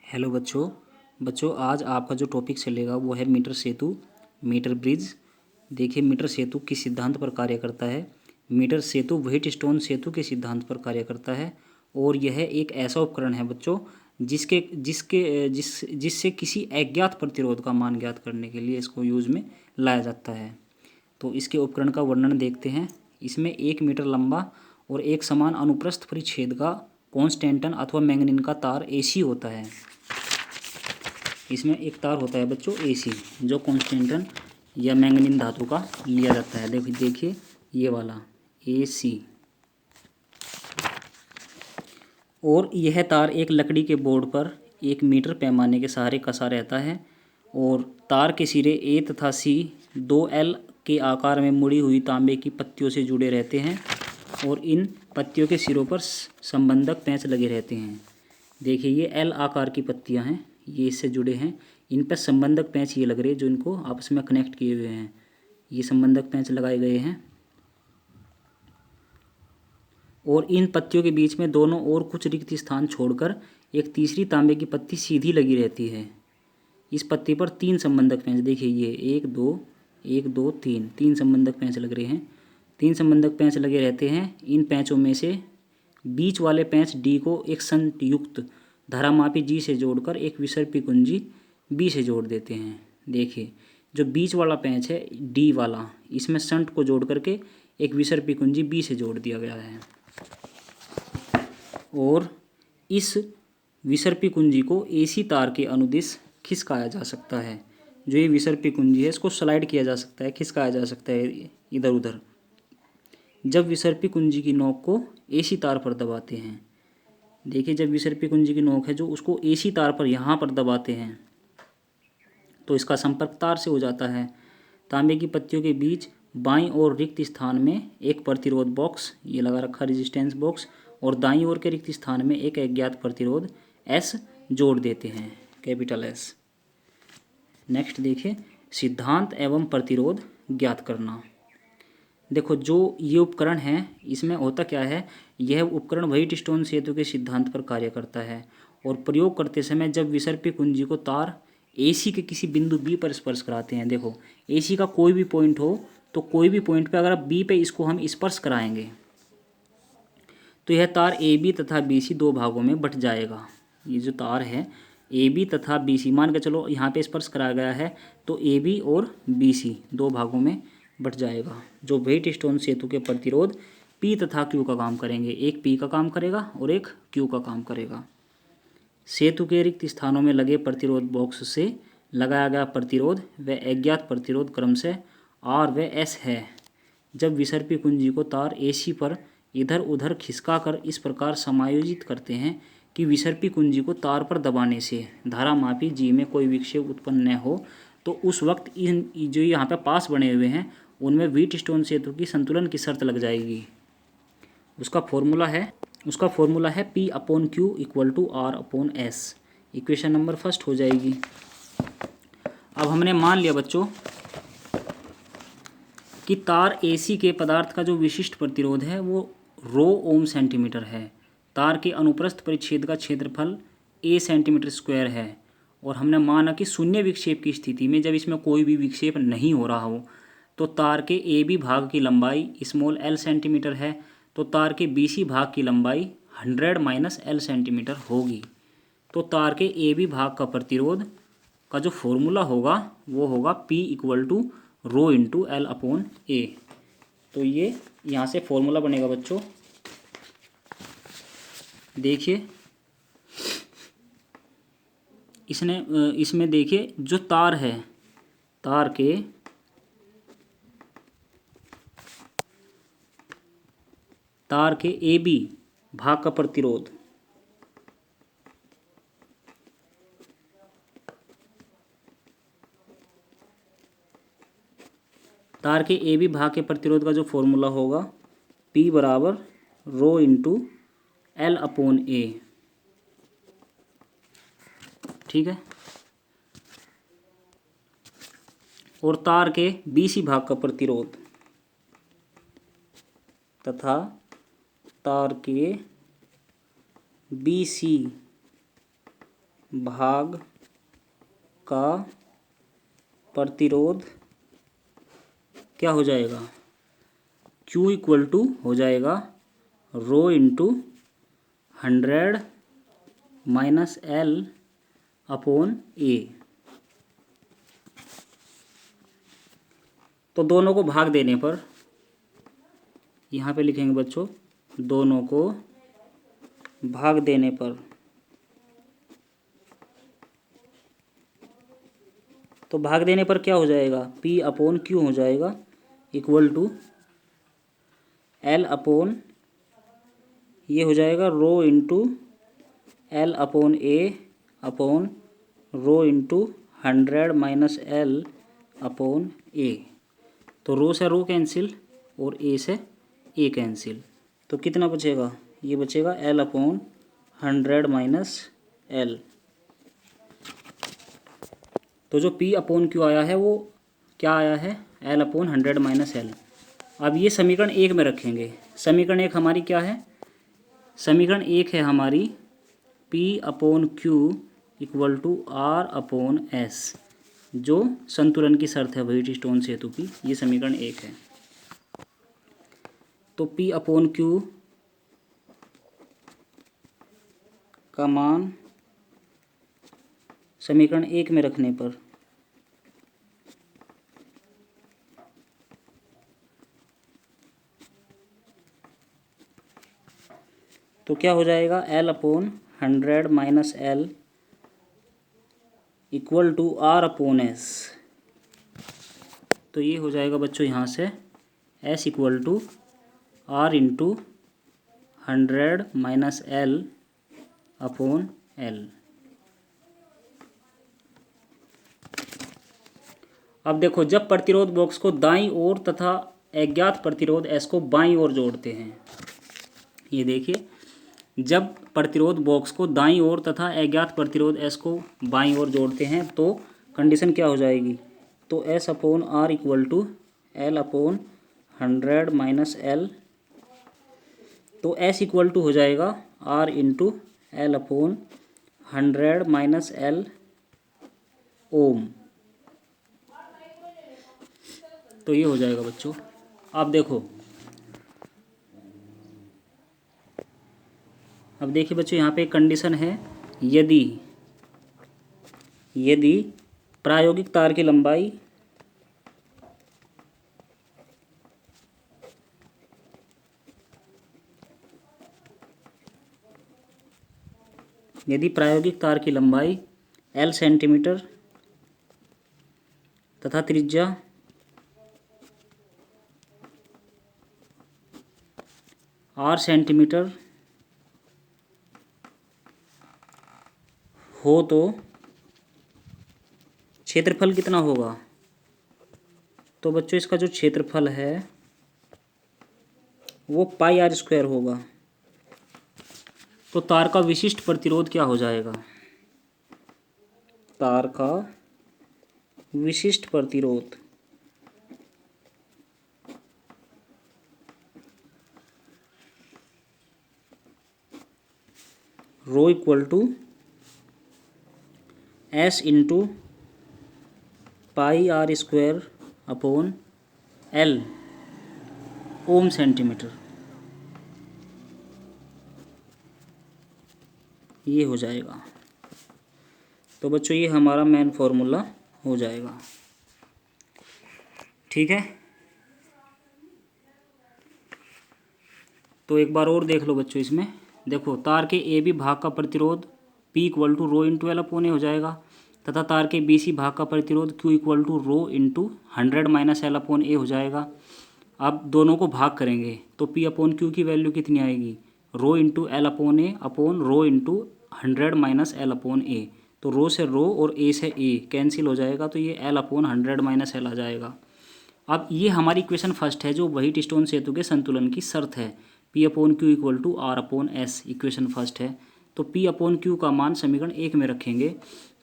Hello बच्चों। आज आपका जो टॉपिक चलेगा वो है मीटर सेतु, मीटर ब्रिज। देखिए, मीटर सेतु किस सिद्धांत पर कार्य करता है। मीटर सेतु व्हीटस्टोन सेतु के सिद्धांत पर कार्य करता है और यह एक ऐसा उपकरण है बच्चों जिसके जिसके जिस जिससे किसी अज्ञात प्रतिरोध का मान ज्ञात करने के लिए इसको यूज में लाया जाता है। तो इसके उपकरण का वर्णन देखते हैं। इसमें 1 मीटर लंबा और एक समान अनुप्रस्थ परिच्छेद का कॉन्स्टेंटन अथवा मैंगनीन का तार एसी होता है। इसमें एक तार होता है बच्चों एसी, जो कॉन्स्टेंटन या मैंगनीन धातु का लिया जाता है। देखिए ये वाला एसी। और यह तार एक लकड़ी के बोर्ड पर 1 मीटर पैमाने के सहारे कसा रहता है और तार के सिरे ए तथा सी 2L के आकार में मुड़ी हुई तांबे की पत्तियों से जुड़े रहते हैं और इन पत्तियों के सिरों पर संबंधक पेंच लगे रहते हैं। देखिए ये L आकार की पत्तियां हैं, ये इससे जुड़े हैं। इन पर संबंधक पेंच ये लग रहे हैं जो इनको आपस में कनेक्ट किए हुए हैं। ये संबंधक पेंच लगाए गए हैं और इन पत्तियों के बीच में दोनों ओर कुछ रिक्त स्थान छोड़कर एक तीसरी तांबे की पत्ती सीधी लगी रहती है। इस पत्ती पर 3 संबंधक पेंच, देखिए ये 1 2 3 संबंधक पेंच लग रहे हैं। 3 संबंधक पेंच लगे रहते हैं। इन पेंचों में से बीच वाले पेंच डी को एक संयुक्त धारामापी जी से जोड़कर एक विसर्पी कुंजी बी से जोड़ देते हैं। देखिए जो बीच वाला पेंच है डी वाला, इसमें संट को जोड़ करके एक विसर्पी कुंजी बी से जोड़ दिया गया है और इस विसर्पी कुंजी को एसी तार के अनुदिश खिसकाया जा सकता है। जो ये विसर्पी कुंजी है इसको स्लाइड किया जा सकता है, खिसकाया जा सकता है इधर उधर जब विसर्पी कुंजी की नोक को एसी तार पर दबाते हैं। देखिए जब विसर्पी कुंजी की नोक है जो उसको एसी तार पर यहाँ पर दबाते हैं तो इसका संपर्क तार से हो जाता है। तांबे की पत्तियों के बीच बाईं ओर रिक्त स्थान में एक प्रतिरोध बॉक्स ये लगा रखा, रेजिस्टेंस बॉक्स, और दाईं ओर के रिक्त स्थान में एक अज्ञात प्रतिरोध एस जोड़ देते हैं, कैपिटल एस। नेक्स्ट देखिए सिद्धांत एवं प्रतिरोध ज्ञात करना। देखो जो ये उपकरण है इसमें होता क्या है, यह उपकरण व्हीटस्टोन सेतु के सिद्धांत पर कार्य करता है और प्रयोग करते समय जब विसर्पी कुंजी को तार एसी के किसी बिंदु बी पर स्पर्श कराते हैं। देखो एसी का कोई भी पॉइंट हो तो कोई भी पॉइंट पे अगर आप बी पे इसको हम स्पर्श कराएंगे तो यह तार ए बी तथा बी सी 2 भागों में बट जाएगा। ये जो तार है ए बी तथा बी सी, मान के चलो यहाँ पे स्पर्श कराया गया है तो ए बी और बी सी 2 भागों में बट जाएगा। जो व्हीटस्टोन सेतु के प्रतिरोध पी तथा क्यू का काम करेंगे, एक पी का काम करेगा और एक क्यू का काम करेगा। सेतु के रिक्त स्थानों में लगे प्रतिरोध बॉक्स से लगाया गया प्रतिरोध व अज्ञात प्रतिरोध क्रमशः आर व एस है। जब विसर्पी कुंजी को तार एसी पर इधर उधर खिसकाकर इस प्रकार समायोजित करते हैं कि विसर्पी कुंजी को तार पर दबाने से धारामापी जी में कोई विक्षेप उत्पन्न न हो, तो उस वक्त इन जो यहाँ पे पास बने हुए हैं उनमें व्हीटस्टोन सेतु की संतुलन की शर्त लग जाएगी। उसका फॉर्मूला है P upon q equal to R upon s. Equation number first हो जाएगी। अब हमने मान लिया बच्चों कि तार एसी के पदार्थ का जो विशिष्ट प्रतिरोध है वो रो ओम सेंटीमीटर है। तार के अनुप्रस्थ परिच्छेद का क्षेत्रफल A सेंटीमीटर स्क्वायर है और हमने माना कि शून्य विक्षेप की स्थिति में जब इसमें कोई भी विक्षेप नहीं हो रहा हो तो तार के ए बी भाग की लंबाई स्मॉल l सेंटीमीटर है, तो तार के बी सी भाग की लंबाई 100 - l सेंटीमीटर होगी। तो तार के ए बी भाग का प्रतिरोध का जो फॉर्मूला होगा वो होगा P equal to rho into L upon A. तो ये यहाँ से फॉर्मूला बनेगा बच्चों। देखिए इसमें देखिए जो तार है, तार के ए बी भाग का प्रतिरोध तार के ए बी भाग के प्रतिरोध का जो फॉर्मूला होगा P बराबर रो इंटू L अपॉन ए। ठीक है। और तार के बी सी भाग का प्रतिरोध तथा तार के बी सी भाग का प्रतिरोध क्या हो जाएगा, Q इक्वल टू हो जाएगा rho into 100 minus L upon A। तो दोनों को भाग देने पर यहाँ पे लिखेंगे बच्चों, दोनों को भाग देने पर तो भाग देने पर क्या हो जाएगा, P अपॉन Q हो जाएगा इक्वल टू L अपॉन ये हो जाएगा rho into L upon A upon rho into 100 minus L upon A। तो रो से रो कैंसिल और A से A कैंसिल, तो कितना बचेगा, ये बचेगा L अपॉन 100 माइनस L। तो जो P अपॉन Q आया है वो क्या आया है, L अपॉन 100 माइनस L। अब ये समीकरण 1 में रखेंगे। समीकरण 1 हमारी क्या है, समीकरण 1 है हमारी P upon Q equal to R upon S, जो संतुलन की शर्त है व्हीटस्टोन सेतु की। ये समीकरण 1 है। तो P अपॉन Q का मान समीकरण 1 में रखने पर तो क्या हो जाएगा, L upon 100 minus L equal to R upon S। तो ये हो जाएगा बच्चों यहाँ से S equal to R into 100 minus L upon L। अब देखो, जब प्रतिरोध बॉक्स को दाईं ओर तथा अज्ञात प्रतिरोध S को बाईं ओर जोड़ते हैं, ये देखिए, जब प्रतिरोध बॉक्स को दाईं ओर तथा अज्ञात प्रतिरोध S को बाईं ओर जोड़ते हैं तो कंडीशन क्या हो जाएगी, तो S upon R equal to L upon 100 minus L। तो S इक्वल टू हो जाएगा R into L upon 100 minus L ohm. तो ये हो जाएगा बच्चों। अब देखो, अब देखिए बच्चों, यहाँ पे एक कंडीशन है, यदि प्रायोगिक तार की लंबाई L सेंटीमीटर तथा त्रिज्या R सेंटीमीटर हो तो क्षेत्रफल कितना होगा, तो बच्चों इसका जो क्षेत्रफल है वो पाई R स्क्वायर होगा। तो तार का विशिष्ट प्रतिरोध क्या हो जाएगा, तार का विशिष्ट प्रतिरोध rho equal to S into pi R square upon L ohm centimetre, ये हो जाएगा। तो बच्चों ये हमारा मेन फॉर्मूला हो जाएगा, ठीक है। तो एक बार और देख लो बच्चों, इसमें देखो, तार के ए बी भाग का प्रतिरोध P equal to rho into L upon A हो जाएगा, तथा तार के बी सी भाग का प्रतिरोध Q equal to rho into 100 minus L upon A हो जाएगा। अब दोनों को भाग करेंगे तो P अपॉन Q की वैल्यू कितनी आएगी, rho into L upon A upon rho into 100 minus L upon A. तो रो से रो और ए से ए कैंसिल हो जाएगा, तो ये L अपॉन 100 माइनस L आ जाएगा। अब ये हमारी इक्वेशन फर्स्ट है, जो व्हीटस्टोन सेतु के संतुलन की शर्त है। P upon Q equal to R upon S equation first है। तो P अपॉन Q का मान समीकरण 1 में रखेंगे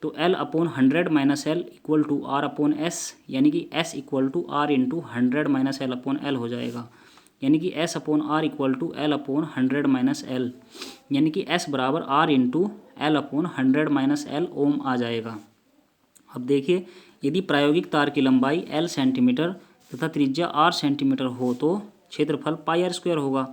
तो L upon 100 minus L equal to R upon S, यानी कि S equal to R into 100 minus L upon L हो जाएगा, यानी कि S upon R equal to L upon 100 minus L, यानी कि S बराबर R into L upon 100 minus L ohm आ जाएगा। अब देखिए, यदि प्रायोगिक तार की लंबाई L सेंटीमीटर तथा त्रिज्या R सेंटीमीटर हो तो क्षेत्रफल पाई आर स्क्वायर होगा।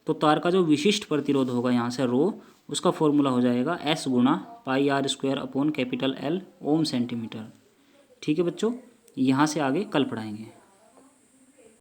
तो तार का जो विशिष्ट प्रतिरोध होगा यहाँ से रो, उसका फॉर्मूला हो जाएगा S गुणा pi R square upon capital L ohm centimetre. ठीक है बच्चों, यहाँ से आगे कल पढ़ाएंगे।